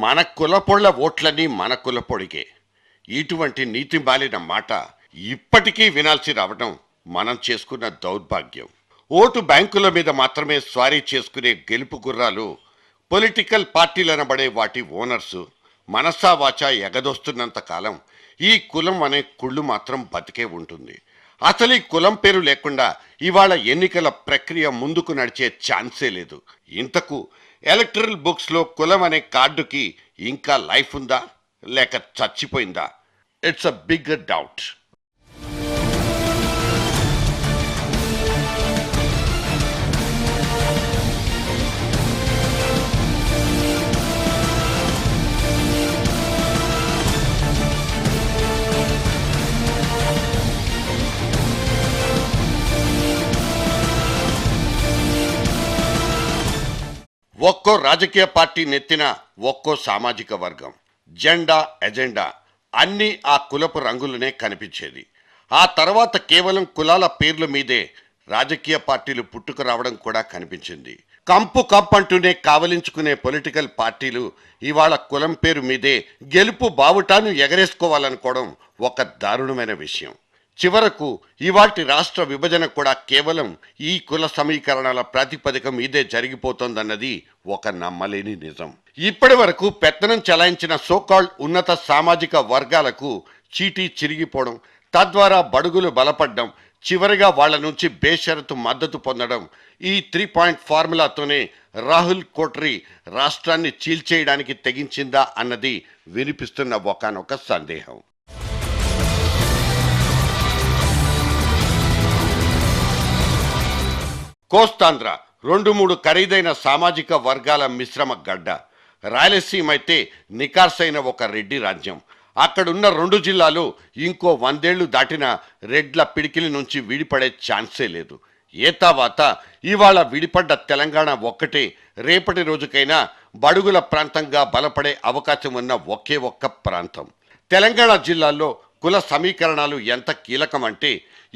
మన కులపొళ్ళ ఓట్లన్నీ మన కులపొడిగే. ఇటువంటి నీతి మాలిన మాట ఇప్పటికీ వినాల్సి రావడం మనం చేసుకున్న దౌర్భాగ్యం. ఓటు బ్యాంకుల మీద మాత్రమే స్వారీ చేసుకునే గెలుపు గుర్రాలు పొలిటికల్ పార్టీలనబడే వాటి ఓనర్సు మనసా వాచా ఎగదొస్తున్నంత కాలం ఈ కులం అనే కుళ్ళు మాత్రం బతికే ఉంటుంది. అసలు ఈ కులం పేరు లేకుండా ఇవాళ ఎన్నికల ప్రక్రియ ముందుకు నడిచే ఛాన్సే లేదు. ఇంతకు ఎలక్టరల్ బుక్స్లో కులం అనే కార్డుకి ఇంకా లైఫ్ ఉందా లేక చచ్చిపోయిందా? It's a big doubt. ఒక్కో రాజకీయ పార్టీ నెత్తిన ఒక్కో సామాజిక వర్గం జెండా ఎజెండా అన్నీ ఆ కులపు రంగులనే కనిపించేది. ఆ తర్వాత కేవలం కులాల పేర్ల మీదే రాజకీయ పార్టీలు పుట్టుకు రావడం కూడా కనిపించింది. కంపు కంపంటూనే కావలించుకునే పొలిటికల్ పార్టీలు ఇవాళ కులం పేరు మీదే గెలుపు బావుటాన్ని ఎగరేసుకోవాలనుకోవడం ఒక దారుణమైన విషయం. చివరకు ఇవాటి రాష్ట్ర విభజన కూడా కేవలం ఈ కుల సమీకరణల ప్రాతిపదిక మీదే జరిగిపోతోందన్నది ఒక నమ్మలేని నిజం. ఇప్పటి వరకు పెత్తనం చెలాయించిన సోకాల్డ్ ఉన్నత సామాజిక వర్గాలకు చీటీ చిరిగిపోవడం, తద్వారా బడుగులు బలపడ్డం, చివరిగా వాళ్ల నుంచి బేషరతు మద్దతు పొందడం, ఈ 3 పాయింట్ ఫార్ములాతోనే రాహుల్ కోట్రీ రాష్ట్రాన్ని చీల్చేయడానికి తెగించిందా అన్నది వినిపిస్తున్న ఒకానొక సందేహం. కోస్తాంధ్ర 2-3 ఖరీదైన సామాజిక వర్గాల మిశ్రమ గడ్డ. రాయలసీమ అయితే నికార్సైన ఒక రెడ్డి రాజ్యం. అక్కడున్న 2 జిల్లాలు ఇంకో 100 ఏళ్లు దాటిన రెడ్ల పిడికిలి నుంచి విడిపడే ఛాన్సే లేదు. ఏతావాత ఇవాళ విడిపడ్డ తెలంగాణ ఒక్కటే రేపటి రోజుకైనా బడుగుల ప్రాంతంగా బలపడే అవకాశం ఉన్న ఒకే ఒక్క ప్రాంతం. తెలంగాణ జిల్లాల్లో కుల సమీకరణాలు ఎంత కీలకమంటే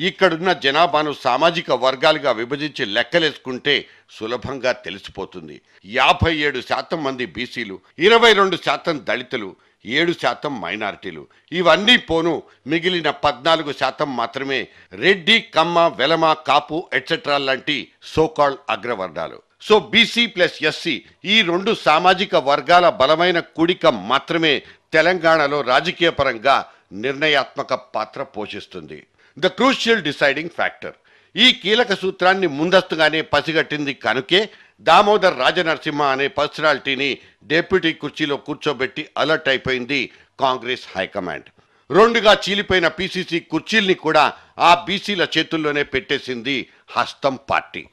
ఇక్కడున్న జనాభాను సామాజిక వర్గాలుగా విభజించి లెక్కలేసుకుంటే సులభంగా తెలిసిపోతుంది. 57% మంది బీసీలు, 22% దళితులు, 7% మైనారిటీలు. ఇవన్నీ పోను మిగిలిన 14% మాత్రమే రెడ్డి, కమ్మ, వెలమ, కాపు ఎట్సెట్రా లాంటి సోకాల్డ్ అగ్రవర్ణాలు. సో బీసీ ప్లస్ ఎస్సీ ఈ 2 సామాజిక వర్గాల బలమైన కూడిక మాత్రమే తెలంగాణలో రాజకీయ పరంగా నిర్ణయాత్మక పాత్ర పోషిస్తుంది. The crucial deciding factor. ఈ కీలక సూత్రాన్ని ముందస్తుగానే పసిగట్టింది కనుకే దామోదర్ రాజనరసింహ అనే పర్సనాలిటీని డెప్యూటీ కుర్చీలో కూర్చోబెట్టి అలర్ట్ అయిపోయింది కాంగ్రెస్ హైకమాండ్. 2గా చీలిపోయిన పిసిసి కుర్చీల్ని కూడా ఆ బీసీల చేతుల్లోనే పెట్టేసింది హస్తం పార్టీ.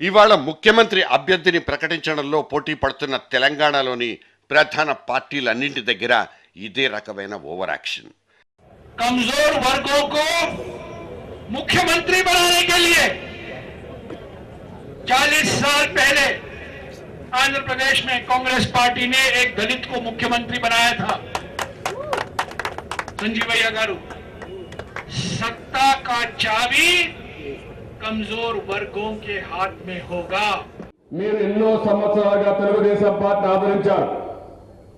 ఇవాళ ముఖ్యమంత్రి అభ్యర్థిని ప్రకటించడంలో పోటీ పడుతున్న తెలంగాణలోని ప్రధాన పార్టీలన్నింటి దగ్గర ఇదే రకమైన ఓవర్ యాక్షన్. कमजोर वर्गों को मुख्यमंत्री बनाने के लिए 40 साल पहले आंध्र प्रदेश में कांग्रेस पार्टी ने एक दलित को मुख्यमंत्री बनाया था, संजीवయ్య गारू. सत्ता का चाबी कमजोर वर्गों के हाथ में होगा. మీరు ఎన్నో సంవత్సరాలుగా తెలుగుదేశం పార్టీ ఆదరించారు.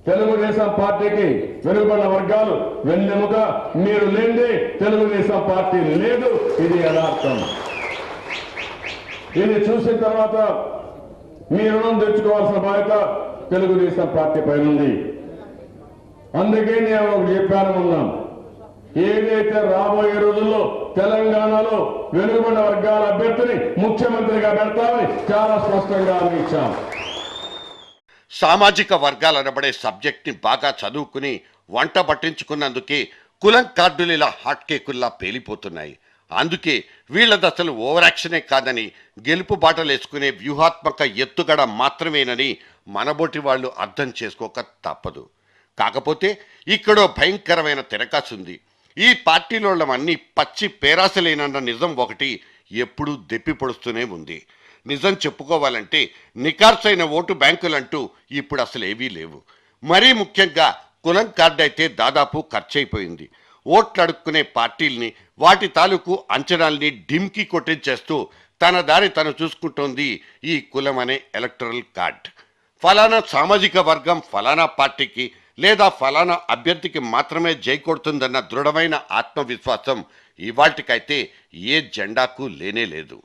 తెలుగుదేశం పార్టీకి వెనుకబడిన వర్గాలు వెన్నెముక. మీరు లేనిదే తెలుగుదేశం పార్టీ లేదు. ఇది యథార్థం. ఇది చూసిన తర్వాత మీ రుణం తెచ్చుకోవాల్సిన బాధ్యత తెలుగుదేశం పార్టీ పైన ఉంది. అందుకే నేను ఒకటి చెప్పాను ఉన్నాం. ఏదైతే రాబోయే రోజుల్లో తెలంగాణలో వెనుకబడిన వర్గాల అభ్యర్థిని ముఖ్యమంత్రిగా పెడతామని చాలా స్పష్టంగా ఇచ్చాం. సామాజిక వర్గాలనబడే సబ్జెక్ట్ని బాగా చదువుకుని వంట పట్టించుకున్నందుకే కులం కార్డులు ఇలా హాట్ కేకుల్లా పేలిపోతున్నాయి. అందుకే వీళ్ళ దశలు ఓవర్ యాక్షనే కాదని గెలుపు బాటలేసుకునే వ్యూహాత్మక ఎత్తుగడ మాత్రమేనని మనబోటి వాళ్ళు అర్థం చేసుకోక తప్పదు. కాకపోతే ఇక్కడో భయంకరమైన తిరకాసుంది. ఈ పార్టీలోళ్ళమన్నీ పచ్చి పేరాసలేనన్న నిజం ఒకటి ఎప్పుడూ దెప్పి పొడుస్తూనే ఉంది. నిజం చెప్పుకోవాలంటే నికార్సైన ఓటు బ్యాంకులంటూ ఇప్పుడు అసలు ఏవీ లేవు. మరీ ముఖ్యంగా కులం కార్డు అయితే దాదాపు ఖర్చయిపోయింది. ఓట్లు అడుక్కునే పార్టీల్ని వాటి తాలూకు అంచనాల్ని ఢిమ్కి కొట్టించేస్తూ తన దారి తను చూసుకుంటోంది ఈ కులం అనే ఎలక్టరల్ కార్డ్. ఫలానా సామాజిక వర్గం ఫలానా పార్టీకి లేదా ఫలానా అభ్యర్థికి మాత్రమే జై కొడుతుందన్న దృఢమైన ఆత్మవిశ్వాసం ఇవాల్టికైతే ఏ జెండాకు లేనే లేదు.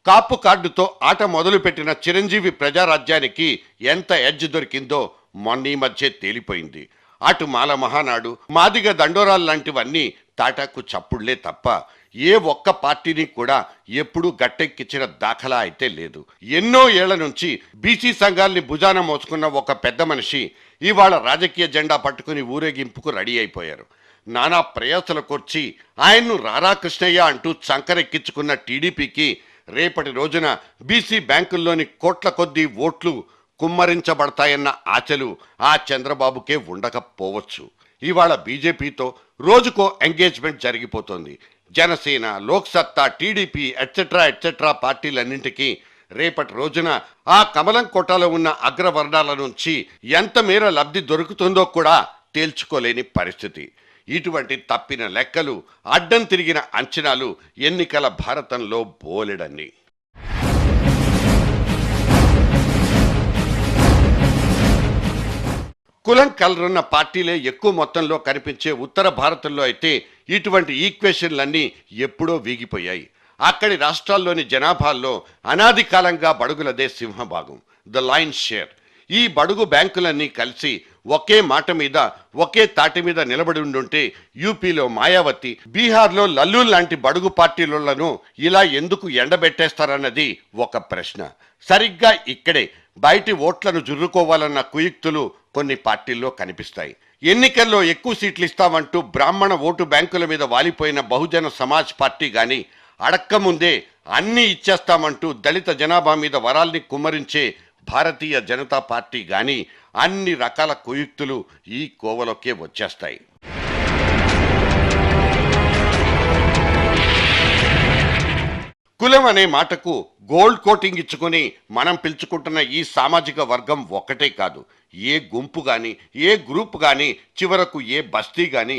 కాపు కార్డుతో ఆట మొదలుపెట్టిన చిరంజీవి ప్రజారాజ్యానికి ఎంత ఎడ్జ్ దొరికిందో మొన్న ఈ మధ్య తేలిపోయింది. అటు మాల మహానాడు, మాదిగ దండోరాలు లాంటివన్నీ తాటాకు చప్పుళ్లే తప్ప ఏ ఒక్క పార్టీని కూడా ఎప్పుడూ గట్టెక్కించిన దాఖలా అయితే లేదు. ఎన్నో ఏళ్ల నుంచి బీసీ సంఘాల్ని భుజాన మోసుకున్న ఒక పెద్ద మనిషి ఇవాళ రాజకీయ జెండా పట్టుకుని ఊరేగింపుకు రెడీ అయిపోయారు. నానా ప్రయాసలకొచ్చి ఆయన్ను రారా కృష్ణయ్య అంటూ చంకరెక్కించుకున్న టీడీపీకి రేపటి రోజున బీసీ బ్యాంకుల్లోని కోట్ల కొద్దీ ఓట్లు కుమ్మరించబడతాయన్న ఆశలు ఆ చంద్రబాబుకే ఉండకపోవచ్చు. ఇవాళ బీజేపీతో రోజుకో ఎంగేజ్మెంట్ జరిగిపోతోంది. జనసేన, లోక్సత్తా, టీడీపీ ఎట్సెట్రా పార్టీలన్నింటికీ రేపటి రోజున ఆ కమలం కోటలో ఉన్న అగ్రవర్ణాల నుంచి ఎంత మేర లబ్ధి దొరుకుతుందో కూడా తేల్చుకోలేని పరిస్థితి. ఇటువంటి తప్పిన లెక్కలు, అడ్డం తిరిగిన అంచనాలు ఎన్నికల భారతంలో బోలెడన్ని. కులం కలరున్న పార్టీలే ఎక్కువ మొత్తంలో కనిపించే ఉత్తర భారతంలో అయితే ఇటువంటి ఈక్వేషన్లన్నీ ఎప్పుడో వీగిపోయాయి. అక్కడి రాష్ట్రాల్లోని జనాభాల్లో అనాది కాలంగా బడుగులదే సింహభాగం, ద లయన్ షేర్. ఈ బడుగు బ్యాంకులన్నీ కలిసి ఒకే మాట మీద, ఒకే తాటి మీద నిలబడి ఉండుంటే యూపీలో మాయావతి, బీహార్లో లల్లు లాంటి బడుగు పార్టీలను ఇలా ఎందుకు ఎండబెట్టేస్తారన్నది ఒక ప్రశ్న. సరిగ్గా ఇక్కడే బయటి ఓట్లను జుర్రుకోవాలన్న కుయుక్తులు కొన్ని పార్టీల్లో కనిపిస్తాయి. ఎన్నికల్లో ఎక్కువ సీట్లు ఇస్తామంటూ బ్రాహ్మణ ఓటు బ్యాంకుల మీద వాలిపోయిన బహుజన సమాజ్ పార్టీ గాని, అడక్కముందే అన్నీ ఇచ్చేస్తామంటూ దళిత జనాభా మీద వరాల్ని కుమ్మరించే భారతీయ జనతా పార్టీ గాని అన్ని రకాల కుయుక్తులు ఈ కోవలోకే వచ్చేస్తాయి. కులం అనే మాటకు గోల్డ్ కోటింగ్ ఇచ్చుకొని మనం పిలుచుకుంటున్న ఈ సామాజిక వర్గం ఒక్కటే కాదు. ఏ గుంపు గాని, ఏ గ్రూప్ గాని, చివరకు ఏ బస్తీ గాని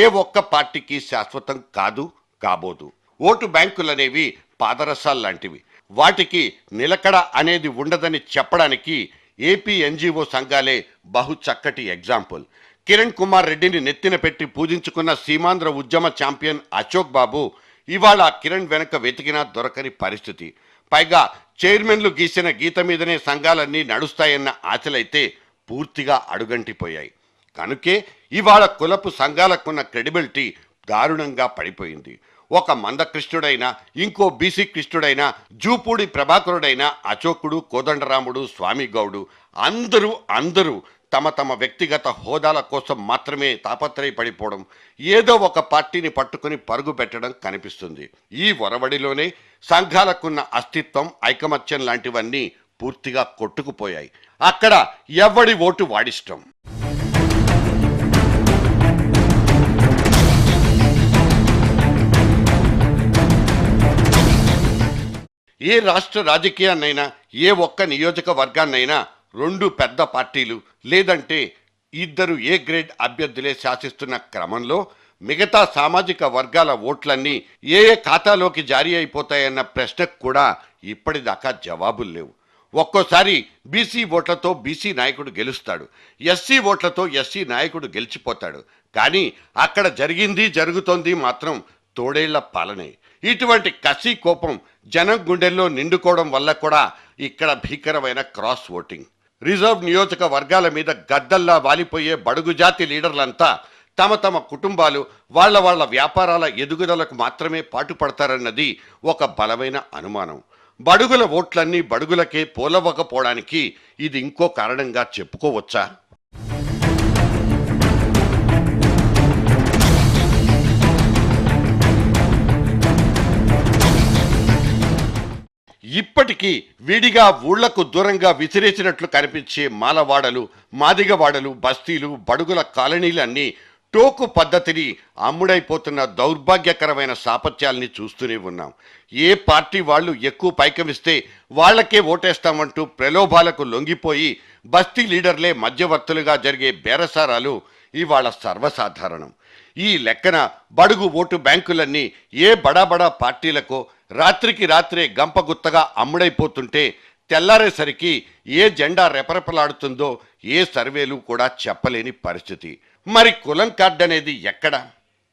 ఏ ఒక్క పార్టీకి శాశ్వతం కాదు, కాబోదు. ఓటు బ్యాంకులనేవి పాదరసాలు లాంటివి. వాటికి నిలకడ అనేది ఉండదని చెప్పడానికి ఏపీ ఎన్జిఓ సంఘాలే బహు చక్కటి ఎగ్జాంపుల్. కిరణ్ కుమార్ రెడ్డిని నెత్తిన పెట్టి పూజించుకున్న సీమాంధ్ర ఉద్యమ ఛాంపియన్ అశోక్ బాబు ఇవాళ కిరణ్ వెనక వెతికినా దొరకని పరిస్థితి. పైగా చైర్మన్లు గీసిన గీత మీదనే సంఘాలన్నీ నడుస్తాయన్న ఆశలైతే పూర్తిగా అడుగంటిపోయాయి. కనుకే ఇవాళ కులపు సంఘాలకున్న క్రెడిబిలిటీ దారుణంగా పడిపోయింది. ఒక మందకృష్ణుడైనా, ఇంకో బీసీ కృష్ణుడైనా, జూపూడి ప్రభాకరుడైనా, అశోకుడు, కోదండరాముడు, స్వామిగౌడు అందరూ తమ తమ వ్యక్తిగత హోదాల కోసం మాత్రమే తాపత్రయపడిపోవడం, ఏదో ఒక పార్టీని పట్టుకుని పరుగు పెట్టడం కనిపిస్తుంది. ఈ ఒరవడిలోనే సంఘాలకున్న అస్తిత్వం, ఐకమత్యం లాంటివన్నీ పూర్తిగా కొట్టుకుపోయాయి. అక్కడ ఎవడి ఓటు వాడిష్టం. ఏ రాష్ట్ర రాజకీయాన్నైనా, ఏ ఒక్క నియోజకవర్గాన్నైనా రెండు పెద్ద పార్టీలు లేదంటే ఇద్దరు ఏ గ్రేడ్ అభ్యర్థులే శాసిస్తున్న క్రమంలో మిగతా సామాజిక వర్గాల ఓట్లన్నీ ఏ ఏ ఖాతాలోకి జారీ అయిపోతాయన్న ప్రశ్నకు కూడా ఇప్పటిదాకా జవాబులు లేవు. ఒక్కోసారి బీసీ ఓట్లతో బీసీ నాయకుడు గెలుస్తాడు, ఎస్సీ ఓట్లతో ఎస్సీ నాయకుడు గెలిచిపోతాడు. కానీ అక్కడ జరుగుతోంది మాత్రం తోడేళ్ల పాలనే. ఇటువంటి కసి కోపం జనం గుండెల్లో నిండుకోవడం వల్ల కూడా ఇక్కడ భీకరమైన క్రాస్ ఓటింగ్. రిజర్వ్ నియోజకవర్గాల మీద గద్దల్లా వాలిపోయే బడుగు జాతి లీడర్లంతా తమ తమ కుటుంబాలు, వాళ్ళ వ్యాపారాల ఎదుగుదలకు మాత్రమే పాటుపడతారన్నది ఒక బలమైన అనుమానం. బడుగుల ఓట్లన్నీ బడుగులకే పోలవకపోవడానికి ఇది ఇంకో కారణంగా చెప్పుకోవచ్చా? ఇప్పటికీ విడిగా ఊళ్లకు దూరంగా విసిరేసినట్లు కనిపించే మాలవాడలు, మాదిగవాడలు, బస్తీలు, బడుగుల కాలనీలన్నీ టోకు పద్ధతిని అమ్ముడైపోతున్న దౌర్భాగ్యకరమైన సాపత్యాల్ని చూస్తూనే ఉన్నాం. ఏ పార్టీ వాళ్ళు ఎక్కువ పైకమిస్తే వాళ్లకే ఓటేస్తామంటూ ప్రలోభాలకు లొంగిపోయి బస్తీ లీడర్లే మధ్యవర్తులుగా జరిగే బేరసారాలు ఇవాళ సర్వసాధారణం. ఈ లెక్కన బడుగు ఓటు బ్యాంకులన్నీ ఏ బడా పార్టీలకో రాత్రికి రాత్రే గంపగుత్తగా అమ్ముడైపోతుంటే తెల్లారేసరికి ఏ జెండా రెపరెపలాడుతుందో ఏ సర్వేలు కూడా చెప్పలేని పరిస్థితి. మరి కులం కార్డు అనేది ఎక్కడ?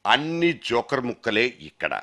అన్ని జోకర్ ముక్కలే ఇక్కడ.